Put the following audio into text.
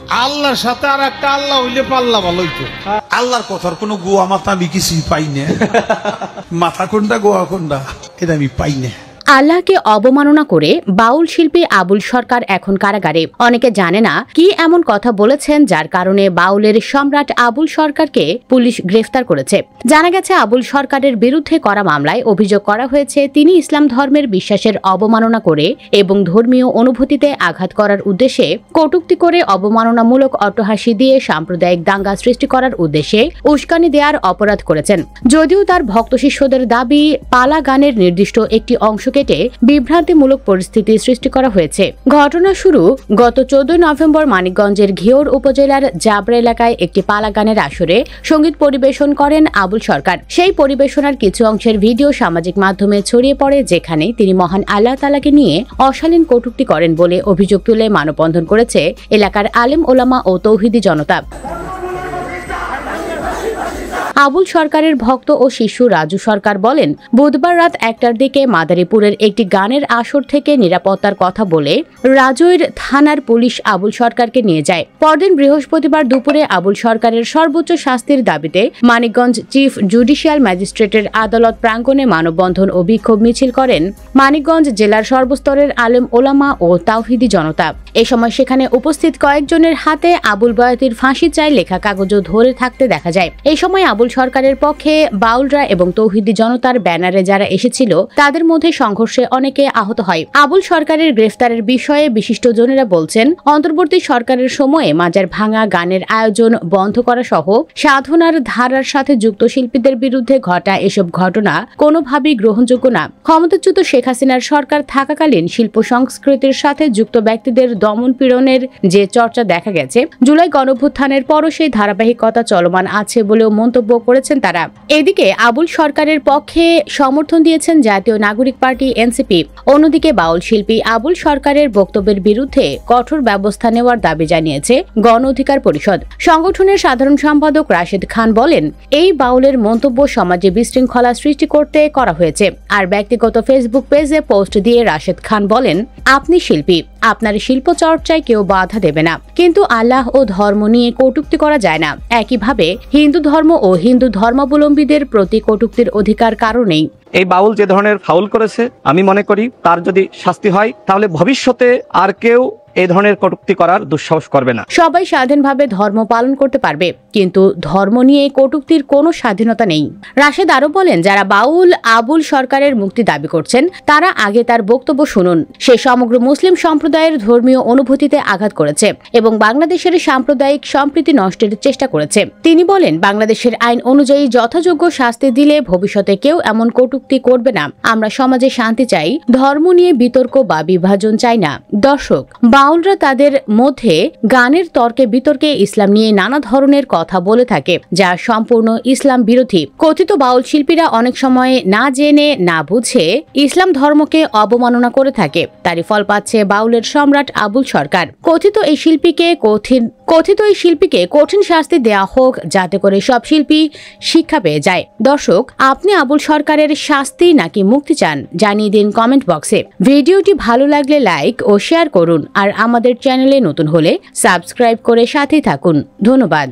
আল্লাহর সাথে আর একটা আল্লাহ হইলে পাল্লা ভালো হইতো। আল্লাহর কথার কোনো গোয়া মাথা আমি কিছুই পাই না। মাথা কোনটা গোয়া কোনটা এটা আমি পাই না। আল্লাহকে অবমাননা করে বাউল শিল্পী আবুল সরকার এখন কারাগারে। অনেকে জানে না কি এমন কথা বলেছেন যার কারণে বাউলের সম্রাট আবুল সরকারকে পুলিশ গ্রেফতার করেছে। জানা গেছে আবুল সরকারের বিরুদ্ধে করা মামলায় অভিযোগ করা হয়েছে তিনি ইসলাম ধর্মের বিশ্বাসের অবমাননা করে এবং ধর্মীয় অনুভূতিতে আঘাত করার উদ্দেশ্যে কটূক্তি করে অবমাননামূলক অট্টহাসি দিয়ে সাম্প্রদায়িক দাঙ্গা সৃষ্টি করার উদ্দেশ্যে উস্কানি দেওয়ার অপরাধ করেছেন। যদিও তার ভক্ত শিষ্যদের দাবি পালা গানের নির্দিষ্ট একটি অংশ কেটে বিভ্রান্তিমূলক পরিস্থিতি সৃষ্টি করা হয়েছে। ঘটনা শুরু গত 14 নভেম্বর মানিকগঞ্জের ঘিওর উপজেলার জাবরা এলাকায় একটি পালা গানের আসরে সঙ্গীত পরিবেশন করেন আবুল সরকার। সেই পরিবেশনার কিছু অংশের ভিডিও সামাজিক মাধ্যমে ছড়িয়ে পড়ে, যেখানে তিনি মহান আল্লাহ তাআলাকে নিয়ে অশালীন কটূক্তি করেন বলে অভিযোগ তুলে মানববন্ধন করেছে এলাকার আলেম ওলামা ও তৌহিদি জনতা। আবুল সরকারের ভক্ত ও শিশু রাজু সরকার বলেন, বুধবার রাত 1টার দিকে মাদারীপুরের একটি গানের আসর থেকে নিরাপত্তার কথা বলে রাজৈর থানার পুলিশ আবুল সরকারকে নিয়ে যায়। পরদিন বৃহস্পতিবার দুপুরে আবুল সরকারের সর্বোচ্চ শাস্তির দাবিতে মানিকগঞ্জ চিফ জুডিশিয়াল ম্যাজিস্ট্রেটের আদালত প্রাঙ্গণে মানববন্ধন ও বিক্ষোভ মিছিল করেন মানিকগঞ্জ জেলার সর্বস্তরের আলেম ওলামা ও তাওহিদি জনতা। এ সময় সেখানে উপস্থিত কয়েকজনের হাতে আবুল বয়াতির ফাঁসি চাই লেখা কাগজও ধরে থাকতে দেখা যায়। এই সময় আবুল সরকারের পক্ষে বাউলরা এবং তৌহিদি জনতার ব্যানারে যারা এসেছিল তাদের মধ্যে সংঘর্ষে অনেকে আহত হয়। আবুল সরকারের গ্রেফতারের বিষয়ে বিশিষ্টজনেরা বলছেন, অন্তর্বর্তী সরকারের সময়ে মাজার ভাঙা, গানের আয়োজন বন্ধ করা সহ সাধনার ধারার সাথে যুক্ত শিল্পীদের বিরুদ্ধে ঘটা এসব ঘটনা কোনোভাবেই গ্রহণযোগ্য না। ক্ষমতাচ্যুত শেখ হাসিনার সরকার থাকাকালীন শিল্প সংস্কৃতির সাথে যুক্ত ব্যক্তিদের দমন পীড়নের যে চর্চা দেখা গেছে, জুলাই গণঅভ্যুত্থানের পরও সেই ধারাবাহিকতা চলমান আছে বলেও মন্তব্য করেছেন তারা। এদিকে আবুল সরকারের পক্ষে সমর্থন দিয়েছেন জাতীয় নাগরিক পার্টি এনসিপি। অন্যদিকে বাউল শিল্পী আবুল সরকারের বক্তব্যের বিরুদ্ধে কঠোর ব্যবস্থা নেওয়ার দাবি জানিয়েছে গণ অধিকার পরিষদ। সংগঠনের সাধারণ সম্পাদক রাশেদ খান বলেন, এই বাউলের মন্তব্য সমাজে বিশৃঙ্খলা সৃষ্টি করতে করা হয়েছে। আর ব্যক্তিগত ফেসবুক পেজে পোস্ট দিয়ে রাশেদ খান বলেন, আপনি শিল্পী, আপনার শিল্প চর্চায় কেউ বাধা দেবে না, কিন্তু আল্লাহ ও ধর্ম নিয়ে কটূক্তি করা যায় না। একইভাবে হিন্দু ধর্ম ও হিন্দু ধর্মাবলম্বীদের প্রতি কটূক্তির অধিকার কারণেই এই বাউল যে ধরনের ফাউল করেছে, আমি মনে করি তার যদি শাস্তি হয় তাহলে ভবিষ্যতে আর কেউ এই ধরনের কটূক্তি করার দুঃসাহস করবে না। সবাই স্বাধীনভাবে ধর্ম পালন করতে পারবে, কিন্তু ধর্ম নিয়ে কটূক্তির কোনো স্বাধীনতা নেই। রাশেদ আরো বলেন, যারা বাউল আবুল সরকারের মুক্তি দাবি করছেন তারা আগে তার বক্তব্য শুনুন। সে সমগ্র মুসলিম সম্প্রদায়ের ধর্মীয় অনুভূতিতে আঘাত করেছে এবং বাংলাদেশের সাম্প্রদায়িক সম্প্রীতি নষ্টের চেষ্টা করেছে। তিনি বলেন, বাংলাদেশের আইন অনুযায়ী যথাযোগ্য শাস্তি দিলে ভবিষ্যতে কেউ এমন কটূক্তি করবে না। আমরা সমাজে শান্তি চাই, ধর্ম নিয়ে বিতর্ক বা বিভাজন চাই না। দর্শক, বাউলরা তাদের মধ্যে গানের তর্কে বিতর্কে ইসলাম নিয়ে নানা ধরনের কথা বলে থাকে, যা সম্পূর্ণ ইসলাম বিরোধী। কথিত বাউল শিল্পীরা অনেক সময় না জেনে না বুঝে ইসলাম ধর্মকে অবমাননা করে থাকে। তারই ফল পাচ্ছে বাউলের সম্রাট আবুল সরকার। কথিত এই শিল্পীকে কঠিন শাস্তি দেয়া হোক, যাতে করে সব শিল্পী শিক্ষা পেয়ে যায়। দর্শক, আপনি আবুল সরকারের শাস্তি নাকি মুক্তি চান? জানিয়ে দিন কমেন্ট বক্সে। ভিডিওটি ভালো লাগলে লাইক ও শেয়ার করুন, আর আমাদের চ্যানেলে নতুন হলে সাবস্ক্রাইব করে সাথেই থাকুন। ধন্যবাদ।